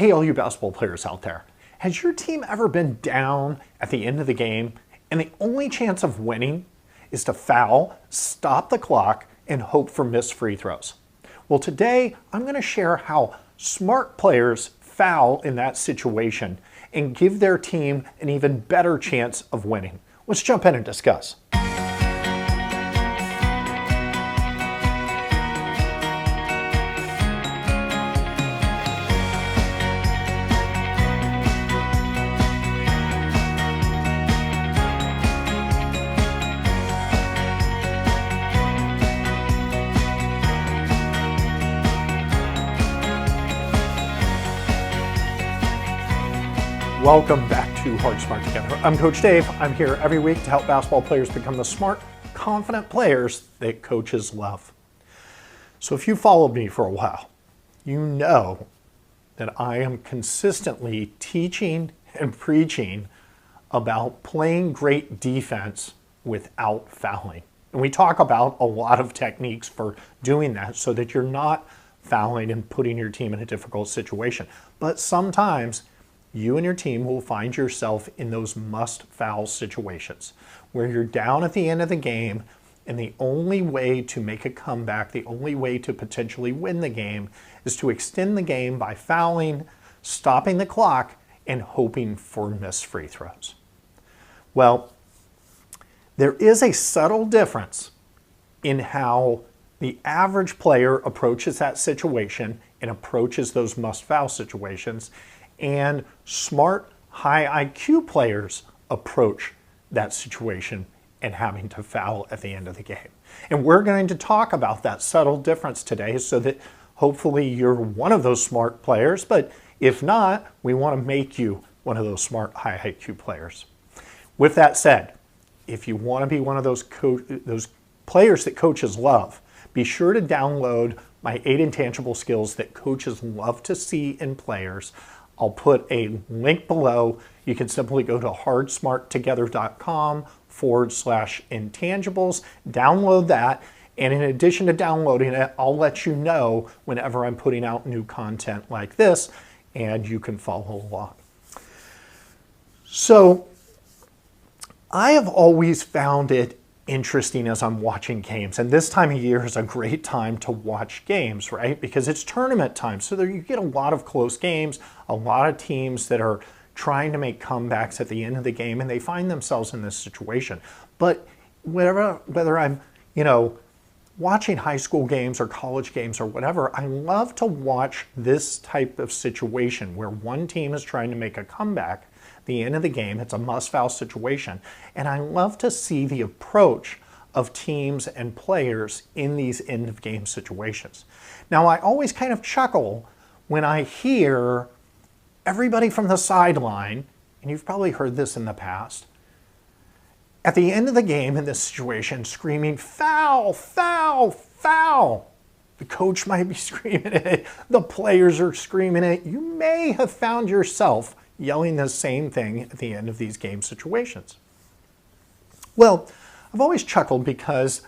Hey, all you basketball players out there. Has your team ever been down at the end of the game and the only chance of winning is to foul, stop the clock, and hope for missed free throws? Well, today I'm going to share how smart players foul in that situation and give their team an even better chance of winning. Let's jump in and discuss. Welcome back to Hard Smart Together. I'm Coach Dave. I'm here every week to help basketball players become the smart, confident players that coaches love. So if you followed me for a while, you know that I am consistently teaching and preaching about playing great defense without fouling. And we talk about a lot of techniques for doing that so that you're not fouling and putting your team in a difficult situation. But sometimes you and your team will find yourself in those must-foul situations where you're down at the end of the game and the only way to make a comeback, the only way to potentially win the game is to extend the game by fouling, stopping the clock, and hoping for missed free throws. Well, there is a subtle difference in how the average player approaches that situation and approaches those must-foul situations, and smart, high IQ players approach that situation and having to foul at the end of the game. And we're going to talk about that subtle difference today so that hopefully you're one of those smart players, but if not, we want to make you one of those smart, high IQ players. With that said, if you want to be one of those players that coaches love, be sure to download my 8 intangible skills that coaches love to see in players. I'll put a link below. You can simply go to hardsmarttogether.com/intangibles, download that, and in addition to downloading it, I'll let you know whenever I'm putting out new content like this, and you can follow along. So, I have always found it interesting as I'm watching games, and this time of year is a great time to watch games, right? Because it's tournament time, so there you get a lot of close games, a lot of teams that are trying to make comebacks at the end of the game, and they find themselves in this situation. But whether I'm, watching high school games or college games or whatever, I love to watch this type of situation where one team is trying to make a comeback at the end of the game. It's a must-foul situation. And I love to see the approach of teams and players in these end-of-game situations. Now, I always kind of chuckle when I hear everybody from the sideline, and you've probably heard this in the past, at the end of the game in this situation, screaming, foul, foul, foul. The coach might be screaming it. The players are screaming it. You may have found yourself yelling the same thing at the end of these game situations. Well, I've always chuckled because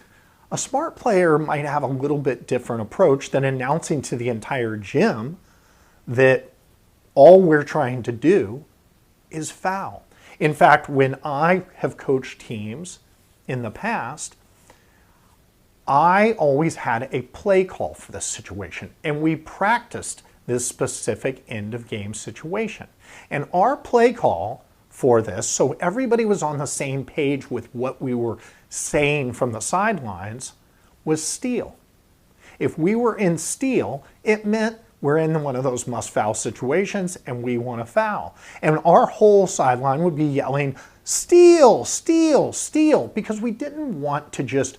a smart player might have a little bit different approach than announcing to the entire gym that all we're trying to do is foul. In fact, when I have coached teams in the past, I always had a play call for this situation, and we practiced this specific end of game situation. And our play call for this, so everybody was on the same page with what we were saying from the sidelines, was steal. If we were in steal, it meant we're in one of those must-foul situations and we want to foul. And our whole sideline would be yelling, steal, steal, steal, because we didn't want to just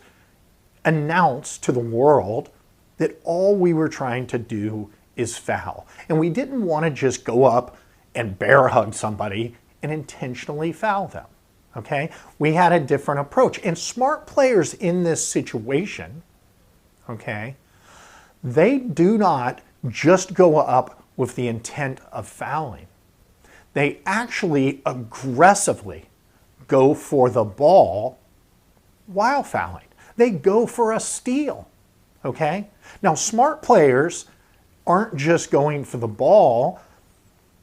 announce to the world that all we were trying to do is foul. And we didn't want to just go up and bear hug somebody and intentionally foul them, okay? We had a different approach. And smart players in this situation, okay, they do not just go up with the intent of fouling. They actually aggressively go for the ball while fouling. They go for a steal, okay? Now, smart players aren't just going for the ball.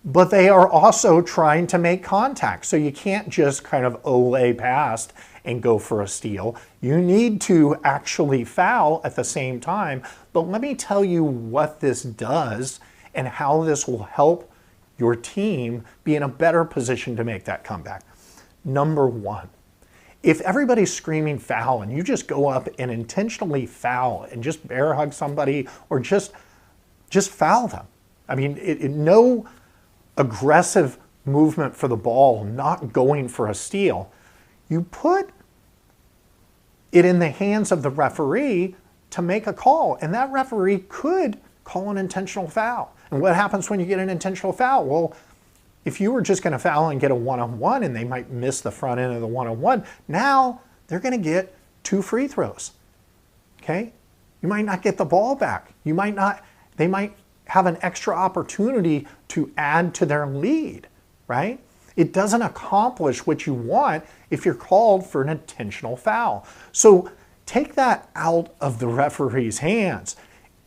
but they are also trying to make contact. So you can't just kind of olay past and go for a steal. You need to actually foul at the same time. But let me tell you what this does and how this will help your team be in a better position to make that comeback. Number one, if everybody's screaming foul and you just go up and intentionally foul and just bear hug somebody or just foul them. I mean, no aggressive movement for the ball, not going for a steal. You put it in the hands of the referee to make a call, and that referee could call an intentional foul. And what happens when you get an intentional foul? Well, if you were just going to foul and get a one-on-one and they might miss the front end of the one-on-one, now they're going to get 2 free throws. Okay? You might not get the ball back. They might have an extra opportunity to add to their lead, right? It doesn't accomplish what you want if you're called for an intentional foul. So take that out of the referee's hands.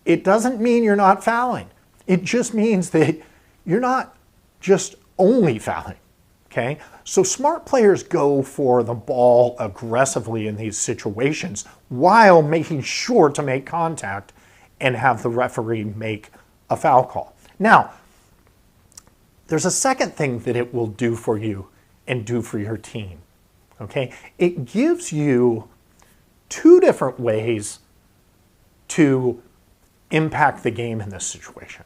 It doesn't mean you're not fouling. It just means that you're not just only fouling, okay? So smart players go for the ball aggressively in these situations while making sure to make contact and have the referee make a foul call. Now, there's a second thing that it will do for you and do for your team, okay? It gives you 2 different ways to impact the game in this situation.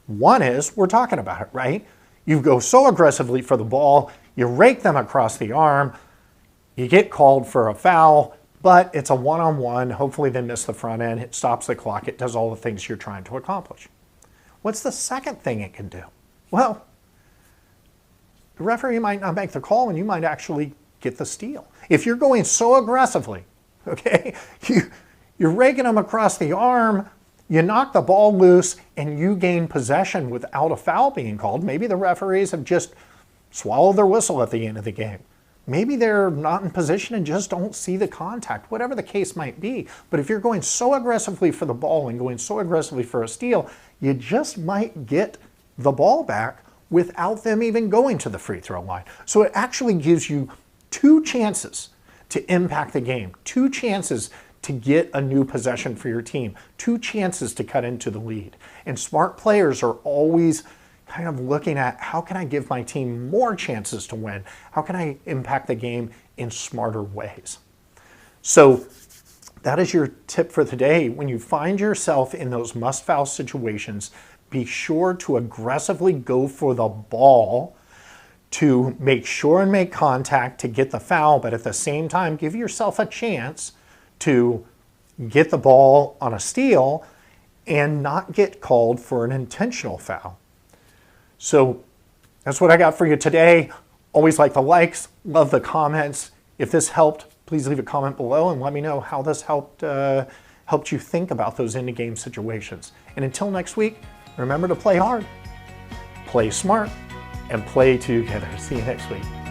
One is, we're talking about it, right? You go so aggressively for the ball, you rake them across the arm, you get called for a foul, but it's a one-on-one. Hopefully they miss the front end. It stops the clock. It does all the things you're trying to accomplish. What's the second thing it can do? Well, the referee might not make the call and you might actually get the steal. If you're going so aggressively, okay, you're raking them across the arm, you knock the ball loose and you gain possession without a foul being called. Maybe the referees have just swallowed their whistle at the end of the game. Maybe they're not in position and just don't see the contact, whatever the case might be. But if you're going so aggressively for the ball and going so aggressively for a steal, you just might get the ball back without them even going to the free throw line. So it actually gives you 2 chances to impact the game, 2 chances to get a new possession for your team, 2 chances to cut into the lead. And smart players are always kind of looking at, how can I give my team more chances to win? How can I impact the game in smarter ways? So that is your tip for today. When you find yourself in those must-foul situations, be sure to aggressively go for the ball to make sure and make contact to get the foul, but at the same time, give yourself a chance to get the ball on a steal and not get called for an intentional foul. So that's what I got for you today. Always like the likes, love the comments. If this helped, please leave a comment below and let me know how this helped you think about those end-of-game situations. And until next week, remember to play hard, play smart, and play together. See you next week.